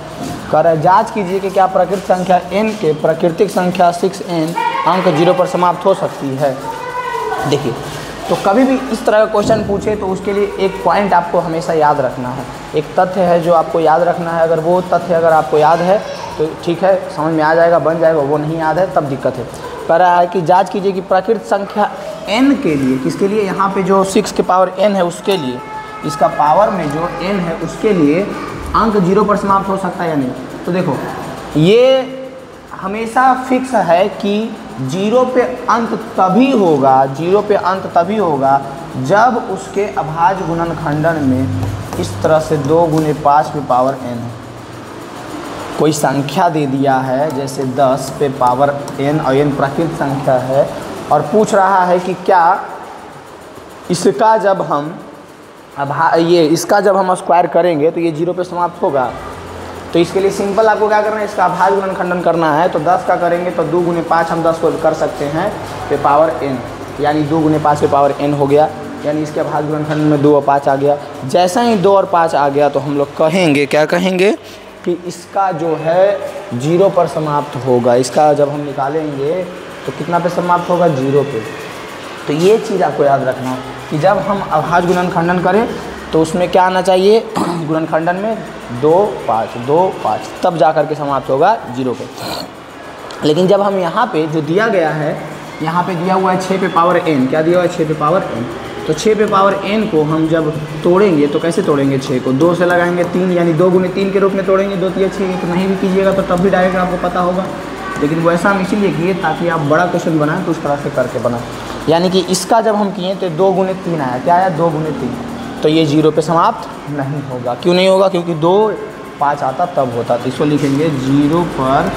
कह रहा है जांच कीजिए कि क्या प्राकृतिक संख्या n के प्राकृतिक संख्या 6n अंक 0 पर समाप्त हो सकती है। देखिए, तो कभी भी इस तरह का क्वेश्चन पूछे तो उसके लिए एक पॉइंट आपको हमेशा याद रखना है। एक तथ्य है जो आपको याद रखना है। अगर वो तथ्य अगर आपको याद है तो ठीक है, समझ में आ जाएगा, बन जाएगा। वो नहीं याद है तब दिक्कत है। कह रहा है कि जांच कीजिए कि प्राकृतिक संख्या n के लिए, किसके लिए, यहाँ पे जो 6 के पावर n है उसके लिए, इसका पावर में जो n है उसके लिए अंक 0 पर समाप्त हो सकता है या नहीं। तो देखो, ये हमेशा फिक्स है कि 0 पे अंत तभी होगा, 0 पे अंत तभी होगा जब उसके अभाज्य गुणनखंडन में इस तरह से 2 गुने 5 पे पावर n है। कोई संख्या दे दिया है जैसे 10 पे पावर n और n प्राकृतिक संख्या है और पूछ रहा है कि क्या इसका जब हम इसका जब हम स्क्वायर करेंगे तो ये 0 पे समाप्त होगा। तो इसके लिए सिंपल आपको क्या करना है, इसका अभाज्य गुणनखंडन करना है। तो 10 का करेंगे तो 2 गुने 5 हम 10 को कर सकते हैं पे पावर n, यानी 2 गुने 5 पे पावर n हो गया, यानी इसके अभाज्य गुणनखंडन में 2 और 5 आ गया। जैसा ही 2 और 5 आ गया तो हम लोग कहेंगे, क्या कहेंगे कि इसका जो है 0 पर समाप्त होगा। इसका जब हम निकालेंगे तो कितना पे समाप्त होगा, 0 पे। तो ये चीज़ आपको याद रखना कि जब हम अभाज्य गुणनखंडन करें तो उसमें क्या आना चाहिए, गुणनखंडन में 2 5 2 5, तब जा कर के समाप्त होगा 0 पे। लेकिन जब हम यहाँ पे जो दिया गया है, यहाँ पे दिया हुआ है 6 पे पावर n, क्या दिया हुआ है 6 पे पावर n। तो 6 पे पावर n को हम जब तोड़ेंगे तो कैसे तोड़ेंगे, 6 को 2 से लगाएंगे 3, यानी 2 गुने 3 के रूप में तोड़ेंगे। 2 3 6 तो नहीं भी कीजिएगा तो तब भी डायरेक्ट आपको पता होगा। लेकिन वैसा हम इसीलिए किए ताकि आप बड़ा क्वेश्चन बनाएं तो उस तरह से करके बनाएं। यानी कि इसका जब हम किए तो 2 गुने 3 आया, क्या आया 2 गुने 3, तो ये 0 पे समाप्त नहीं होगा। क्यों नहीं होगा, क्योंकि 2 5 आता तब होता। तो इसको लिखेंगे 0 पर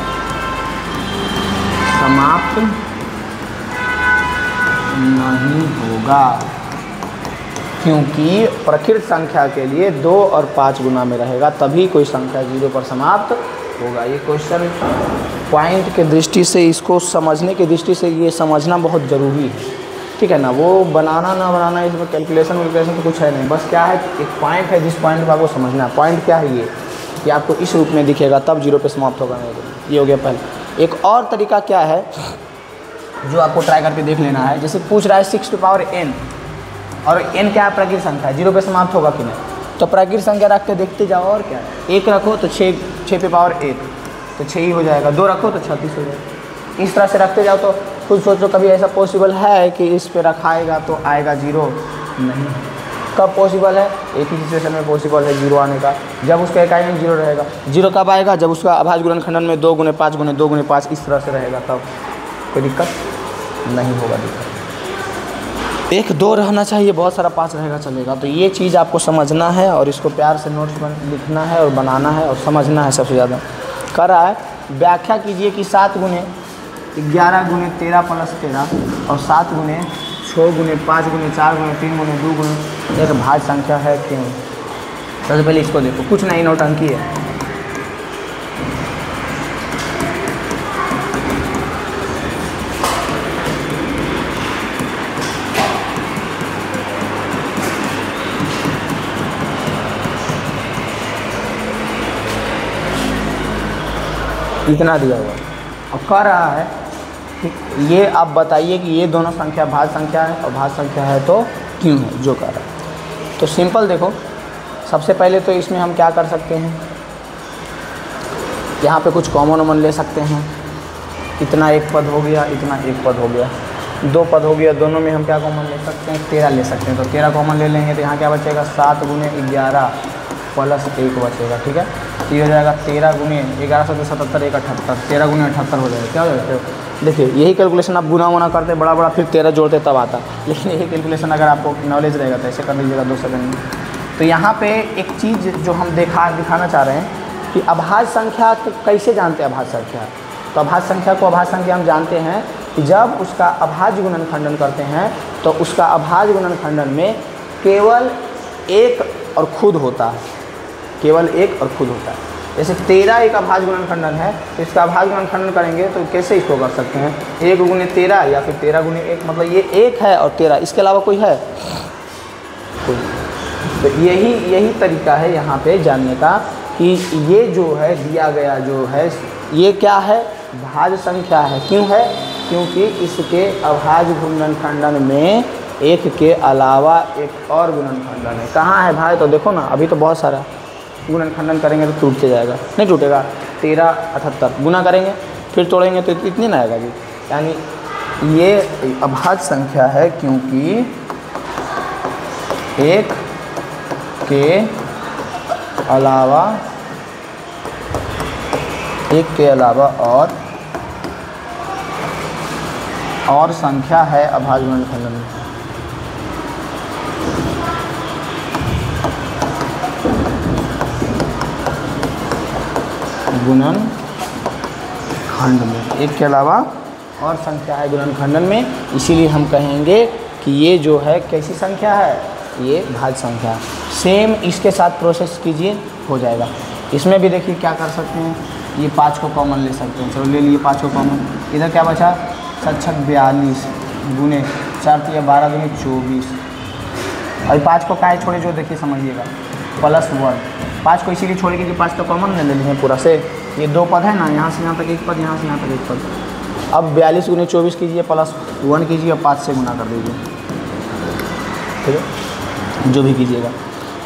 समाप्त नहीं होगा, क्योंकि प्राकृतिक संख्या के लिए 2 और 5 गुना में रहेगा, तभी कोई संख्या 0 पर समाप्त होगा। ये क्वेश्चन पॉइंट के दृष्टि से, इसको समझने की दृष्टि से ये समझना बहुत ज़रूरी है, ठीक है ना। वो बनाना ना बनाना इसमें कैलकुलेशन तो कुछ है नहीं, बस क्या है एक पॉइंट है जिस पॉइंट को आपको समझना है। पॉइंट क्या है, ये कि आपको इस रूप में दिखेगा तब 0 पे समाप्त होगा। ये हो गया पहले। एक और तरीका क्या है जो आपको ट्राई करके देख लेना है, जैसे पूछ रहा है 6 पे पावर n और n क्या है, प्राकृतिक संख्या है, 0 पे समाप्त होगा कि नहीं। तो प्राकृतिक संख्या रख के देखते जाओ, और क्या है। 1 रखो तो 6 पे पावर 1 तो 6 ही हो जाएगा, 2 रखो तो 36 हो जाएगा। इस तरह से रखते जाओ। तो खुद सोचो कभी ऐसा पॉसिबल है कि इस पे रखाएगा तो आएगा 0? नहीं। कब पॉसिबल है? एक ही सिचुएशन में पॉसिबल है 0 आने का, जब उसका इकाई में 0 रहेगा। 0 कब आएगा? जब उसका अभाज्य गुणनखंडन में 2 × 5 × 2 × 5 इस तरह से रहेगा, तब कोई दिक्कत नहीं होगा। दिक्कत 1 2 रहना चाहिए, बहुत सारा 5 रहेगा चलेगा। तो ये चीज़ आपको समझना है और इसको प्यार से नोट्स लिखना है और बनाना है और समझना है सबसे ज़्यादा। कर रहा है, व्याख्या कीजिए कि 7 × 11 × 13 + 13 और 7 × 6 × 5 × 4 × 3 × 2 × एक भाज्य संख्या है क्यों? सबसे पहले इसको देखो, कुछ नहीं, नौटंकी है। इतना दिया हुआ और कह रहा है कि ये आप बताइए कि ये दोनों संख्या भाज्य संख्या है और भाज्य संख्या है तो क्यों है, जो कह रहा है। तो सिंपल देखो, सबसे पहले तो इसमें हम क्या कर सकते हैं, यहाँ पे कुछ कॉमन ले सकते हैं। इतना 1 पद हो गया, इतना 1 पद हो गया, 2 पद हो गया, दोनों में हम क्या कॉमन ले सकते हैं? 13 ले सकते हैं। तो 13 कॉमन ले लेंगे तो यहाँ क्या बचेगा? 7 × 11 + 1 बचेगा। ठीक है, तो ये हो जाएगा 13 × 11 × 77 1 78, 13 × 78 हो जाएगा। क्या हो जाएगा? देखिए यही कैलकुलेशन आप गुना करते बड़ा फिर 13 जोड़ते तब आता, लेकिन यही कैलकुलेशन अगर आपको नॉलेज रहेगा तो ऐसे कर लीजिएगा 2 सेकंड में। तो यहाँ पे एक चीज़ जो हम दिखाना चाह रहे हैं कि अभाज्य संख्या तो कैसे जानते हैं अभाज्य संख्या? तो अभाज्य संख्या को अभाज्य संख्या हम जानते हैं कि जब उसका अभाज्य गुणनखंडन करते हैं तो उसका अभाज्य गुणनखंडन में केवल 1 और खुद होता है, केवल 1 और खुद होता है। जैसे 13 एक अभाज्य गुणनखंडन है, तो इसका अभाज्य गुणनखंडन करेंगे तो कैसे इसको कर सकते हैं? 1 × 13 या फिर 13 × 1, मतलब ये 1 है और 13, इसके अलावा कोई है? कोई। तो यही तरीका है यहाँ पे जानने का कि ये जो है दिया गया जो है ये क्या है? भाज्य संख्या है। क्यों है? क्योंकि इसके अभाज्य गुणनखंडन में 1 के अलावा एक और गुणनखंडन है। कहाँ है भाई? तो देखो ना, अभी तो बहुत सारा गुणनखंडन करेंगे तो टूटते जाएगा, नहीं टूटेगा। 13 78 गुना करेंगे फिर तोड़ेंगे तो इतनी ना आएगा जी। यानी ये अभाज्य संख्या है क्योंकि 1 के अलावा और संख्या है अभाज्य गुणनखंडन में। गुणनखंड में 1 के अलावा और संख्या है गुणनखंडन में, इसीलिए हम कहेंगे कि ये जो है कैसी संख्या है? ये भाज्य संख्या है। सेम इसके साथ प्रोसेस कीजिए, हो जाएगा। इसमें भी देखिए क्या कर सकते हैं, ये 5 को कॉमन ले सकते हैं। चलो ले लिए 5 को कॉमन, इधर क्या बचा? 7 × 42 गुने 4 × 12 × 24 और 5 को काहे छोड़े जो देखिए समझिएगा, +1। 5 को इसीलिए छोड़े कि 5 तो कॉमन ले लिए पूरा से, ये 2 पद है ना, यहाँ से यहाँ तक 1 पद, यहाँ से यहाँ तक 1 पद। अब 42 × 24 कीजिए, +1 कीजिए और 5 से गुना कर दीजिए। ठीक है, जो भी कीजिएगा।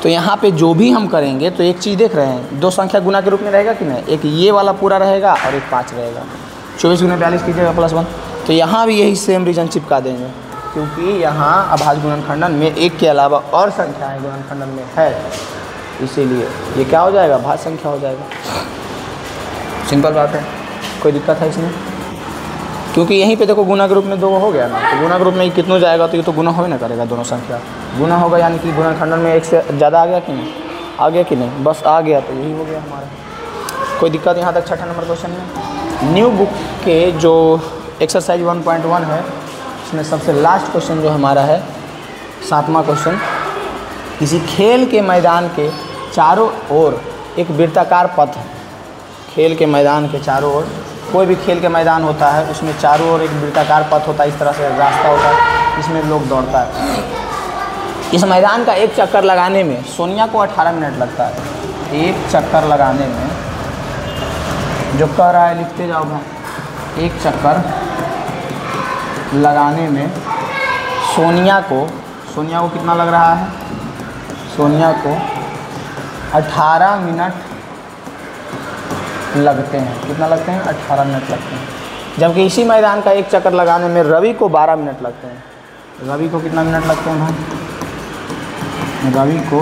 तो यहाँ पे जो भी हम करेंगे तो एक चीज़ देख रहे हैं, 2 संख्या गुना के रूप में रहेगा कि नहीं? एक ये वाला पूरा रहेगा और एक 5 रहेगा। 24 × 42 कीजिएगा +1। तो यहाँ भी यही सेम रीजन चिपका देंगे, क्योंकि यहाँ अभाज्य गुणनखंडन में 1 के अलावा और संख्या है गुणनखंडन में है, इसीलिए ये क्या हो जाएगा? भाज्य संख्या हो जाएगा। सिंपल बात है, कोई दिक्कत है इसमें? क्योंकि यहीं पे देखो गुना के रूप में 2 हो गया ना, तो गुना के रूप में कितना जाएगा? तो ये तो गुना हो ही ना करेगा, दोनों संख्या गुना होगा, यानी कि गुणनखंडन में 1 से ज़्यादा आ गया कि नहीं? आ गया कि नहीं? बस आ गया, तो यही हो गया हमारा। कोई दिक्कत यहाँ तक? 6ठा नंबर क्वेश्चन में न्यू बुक के जो एक्सरसाइज 1.1 है, इसमें सबसे लास्ट क्वेश्चन जो हमारा है 7वां क्वेश्चन, किसी खेल के मैदान के चारों ओर एक वृत्ताकार पथ है। खेल के मैदान के चारों ओर, कोई भी खेल के मैदान होता है उसमें चारों ओर एक वृत्ताकार पथ होता है, इस तरह से रास्ता होता है, इसमें लोग दौड़ता है। इस मैदान का एक चक्कर लगाने में सोनिया को 18 मिनट लगता है। एक चक्कर लगाने में, जो कह रहा है लिखते जाओ भाई, एक चक्कर लगाने में सोनिया को कितना लग रहा है? सोनिया को 18 मिनट लगते हैं। कितना लगते हैं? 18 मिनट लगते हैं। जबकि इसी मैदान का एक चक्कर लगाने में रवि को 12 मिनट लगते हैं। रवि को कितना मिनट लगते हैं भाई? रवि को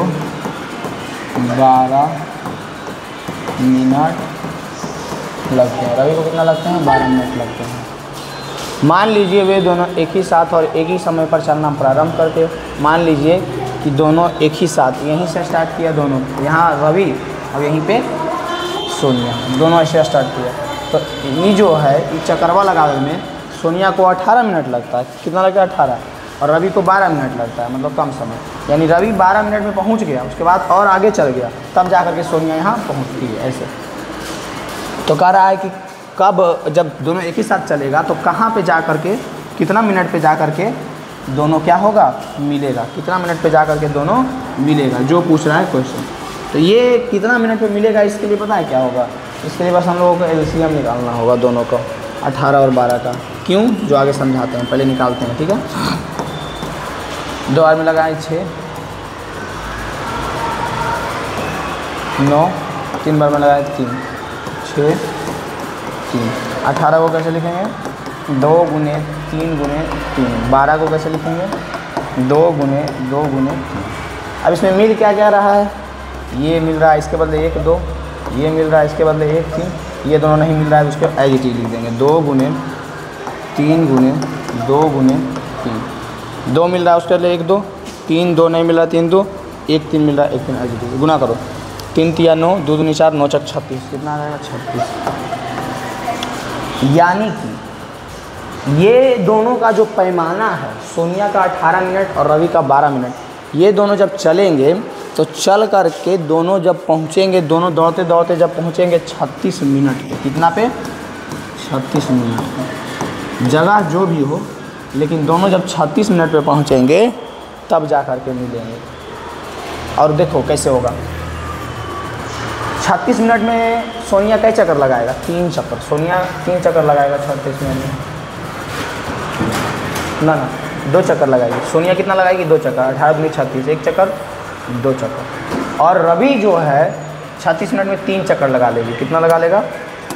12 मिनट लगते हैं। रवि को कितना लगते हैं? 12 मिनट लगते हैं। मान लीजिए वे दोनों एक ही साथ और एक ही समय पर चलना प्रारंभ करते। मान लीजिए कि दोनों एक ही साथ यहीं से स्टार्ट किया, दोनों यहाँ रवि और यहीं पे सोनिया, दोनों ऐसे स्टार्ट किया। तो ये जो है ये चक्करवा लगाने में सोनिया को 18 मिनट लगता है। कितना लगता है? 18। और रवि को 12 मिनट लगता है, मतलब कम समय। यानी रवि 12 मिनट में पहुंच गया, उसके बाद और आगे चल गया, तब जा कर के सोनिया यहाँ पहुंचती है। ऐसे तो कह रहा है कि कब, जब दोनों एक ही साथ चलेगा तो कहाँ पे जा कर के, कितना मिनट पे जा कर के दोनों क्या होगा? मिलेगा। कितना मिनट पे जा कर के दोनों मिलेगा, जो पूछ रहा है क्वेश्चन। तो ये कितना मिनट पे मिलेगा, इसके लिए पता है क्या होगा? इसके लिए बस हम लोगों को एलसीएम निकालना होगा दोनों का, 18 और 12 का। क्यों? जो आगे समझाते हैं, पहले निकालते हैं। ठीक है, 2 बार में लगाए 6, 9, 3 बार में लगाए 3, 6, 3। 18 को कैसे लिखेंगे? 2 गुने 3 गुने 3। 12 को कैसे लिखेंगे? 2 गुने 2 गुने 3। अब इसमें मिल क्या क्या रहा है? ये मिल रहा है, इसके बदले 1 2, ये मिल रहा है, इसके बदले 1 3, ये दोनों नहीं मिल रहा है, उसको एज इट इज लिख देंगे। 2 गुने 3 गुने 2 गुने 3। 2 मिल रहा है, उसके बदले 1 2, 3 2 नहीं मिल रहा, 3 2, 1 3 मिल रहा है, 1 3 एज इट इज। गुना करो, 3 3 9, 2 दूनी 4, 9 4 36। कितना आ जाएगा? 36। यानी कि ये दोनों का जो पैमाना है, सोनिया का 18 मिनट और रवि का 12 मिनट, ये दोनों जब चलेंगे तो चल कर के दोनों जब पहुँचेंगे, दोनों दौड़ते दौड़ते जब पहुँचेंगे 36 मिनट पे। कितना पे? 36 मिनट पे। जगह जो भी हो, लेकिन दोनों जब 36 मिनट पे पहुँचेंगे तब जा कर के मिलेंगे। और देखो कैसे होगा। 36 मिनट में सोनिया कई चक्कर लगाएगा? 3 चक्कर। सोनिया 3 चक्कर लगाएगा 36 मिनट में। ना 2 चक्कर लगाएगी। सोनिया कितना लगाएगी? 2 चक्कर। 18 दूनी 36, 1 चक्कर 2 चक्कर। और रवि जो है 36 मिनट में 3 चक्कर लगा लेगी। कितना लगा लेगा?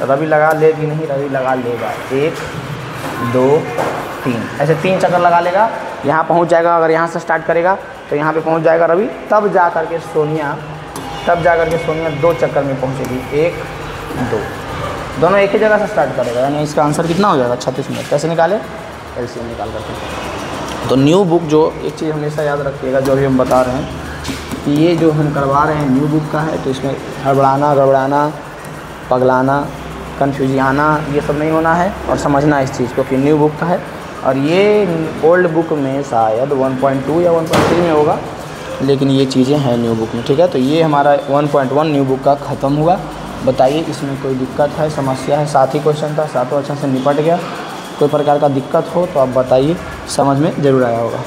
रवि लगा लेगी नहीं, रवि लगा लेगा 1 2 3, ऐसे 3 चक्कर लगा लेगा। यहाँ पहुँच जाएगा। अगर यहाँ से स्टार्ट करेगा तो यहाँ पे पहुँच जाएगा रवि, तब जा कर के सोनिया 2 चक्कर में पहुँचेगी। 1 2, दोनों एक ही जगह से स्टार्ट करेगा। यानी इसका आंसर कितना हो जाएगा? 36 मिनट। कैसे निकाले? एलसीएम निकाल करके। तो न्यू बुक, जो एक चीज़ हमेशा याद रखिएगा, जो भी हम बता रहे हैं कि ये जो हम करवा रहे हैं न्यू बुक का है, तो इसमें हड़बड़ाना, गड़बड़ाना, पगलाना, कन्फ्यूजियाना, ये सब नहीं होना है। और समझना इस चीज़ को कि न्यू बुक का है। और ये ओल्ड बुक में शायद 1.2 या 1.3 में होगा, लेकिन ये चीज़ें हैं न्यू बुक में। ठीक है, तो ये हमारा 1.1 न्यू बुक का ख़त्म हुआ। बताइए इसमें कोई दिक्कत है, समस्या है? 7 ही क्वेश्चन था, 7 अच्छा से निपट गया। कोई प्रकार का दिक्कत हो तो आप बताइए, समझ में ज़रूर आया होगा।